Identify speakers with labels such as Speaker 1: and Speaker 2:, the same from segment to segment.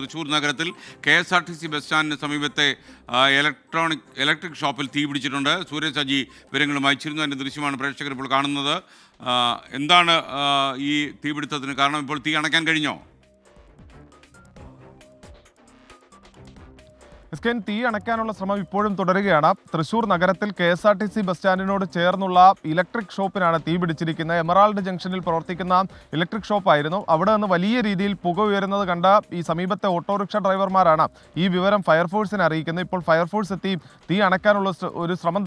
Speaker 1: തൃശൂർ നഗരത്തിൽ KSRTC bus സ്റ്റാൻഡിന് സമീപത്തെ ഇലക്ട്രിക് ഷോപ്പിൽ തീ പിടിച്ചിട്ടുണ്ട്. സൂര്യ സജി വിവരങ്ങളും അയച്ചിരുന്നു. അതിൻ്റെ ദൃശ്യമാണ് പ്രേക്ഷകർ ഇപ്പോൾ കാണുന്നത്. എന്താണ് ഈ തീപിടുത്തത്തിന് കാരണം? ഇപ്പോൾ തീ അണയ്ക്കാൻ കഴിഞ്ഞോ?
Speaker 2: തീ അണയ്ക്കാനുള്ള ശ്രമം ഇപ്പോഴും തുടരുകയാണ്. തൃശൂർ നഗരത്തിൽ KSRTC ബസ് സ്റ്റാൻഡിനോട് ചേർന്നുള്ള ഇലക്ട്രിക് ഷോപ്പിനാണ് തീ പിടിച്ചിരിക്കുന്നത്. എമറാൾഡ് ജംഗ്ഷനിൽ പ്രവർത്തിക്കുന്ന ഇലക്ട്രിക് ഷോപ്പായിരുന്നു. അവിടെ നിന്ന് വലിയ രീതിയിൽ പുക ഉയരുന്നത് കണ്ട ഈ സമീപത്തെ ഓട്ടോറിക്ഷ ഡ്രൈവർമാരാണ് ഈ വിവരം ഫയർഫോഴ്സിനെ അറിയിക്കുന്നത്. ഇപ്പോൾ ഫയർഫോഴ്സ് എത്തി തീ അണയ്ക്കാനുള്ള ഒരു ശ്രമം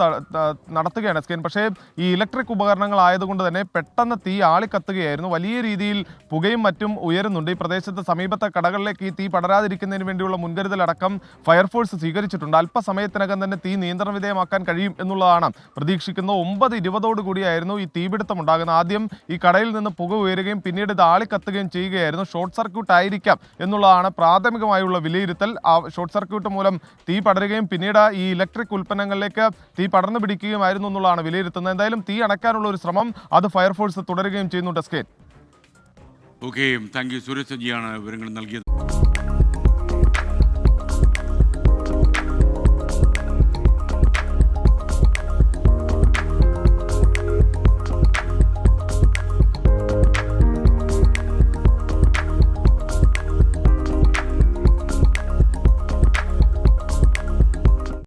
Speaker 2: നടത്തുകയാണ്. പക്ഷേ ഈ ഇലക്ട്രിക് ഉപകരണങ്ങളായതുകൊണ്ട് തന്നെ പെട്ടെന്ന് തീ ആളിക്കത്തുകയായിരുന്നു. വലിയ രീതിയിൽ പുകയും മറ്റും ഉയരുന്നുണ്ട്. ഈ പ്രദേശത്ത് സമീപത്തെ കടകളിലേക്ക് ഈ തീ പടരാതിരിക്കുന്നതിന് വേണ്ടിയുള്ള മുൻകരുതലടക്കം ഫയർഫോഴ്സ് സ്വീകരിച്ചിട്ടുണ്ട്. അല്പസമയത്തിനകം തന്നെ തീ നിയന്ത്രണ വിധേയമാക്കാൻ കഴിയും എന്നുള്ളതാണ് പ്രതീക്ഷിക്കുന്നത്. 9:20 കൂടിയായിരുന്നു ഈ തീപിടുത്തം ഉണ്ടാകുന്നത്. ആദ്യം ഈ കടയിൽ നിന്ന് പുക ഉയരുകയും പിന്നീട് ഇത് ആളിക്കത്തുകയും ചെയ്യുകയായിരുന്നു. ഷോർട്ട് സർക്യൂട്ട് ആയിരിക്കാം എന്നുള്ളതാണ് പ്രാഥമികമായുള്ള വിലയിരുത്തൽ. ആ ഷോർട്ട് സർക്യൂട്ട് മൂലം തീ പടരുകയും പിന്നീട് ഈ ഇലക്ട്രിക് ഉൽപ്പന്നങ്ങളിലേക്ക് തീ പടർന്നു പിടിക്കുകയുമായിരുന്നു എന്നുള്ളതാണ് വിലയിരുത്തുന്നത്. എന്തായാലും തീ അണയ്ക്കാനുള്ള ഒരു ശ്രമം അത് ഫയർഫോഴ്സ് തുടരുകയും ചെയ്യുന്നു.
Speaker 1: Okay, thank you. സൂര്യ സജിയാണ് വിവരങ്ങൾ നൽകിയത്.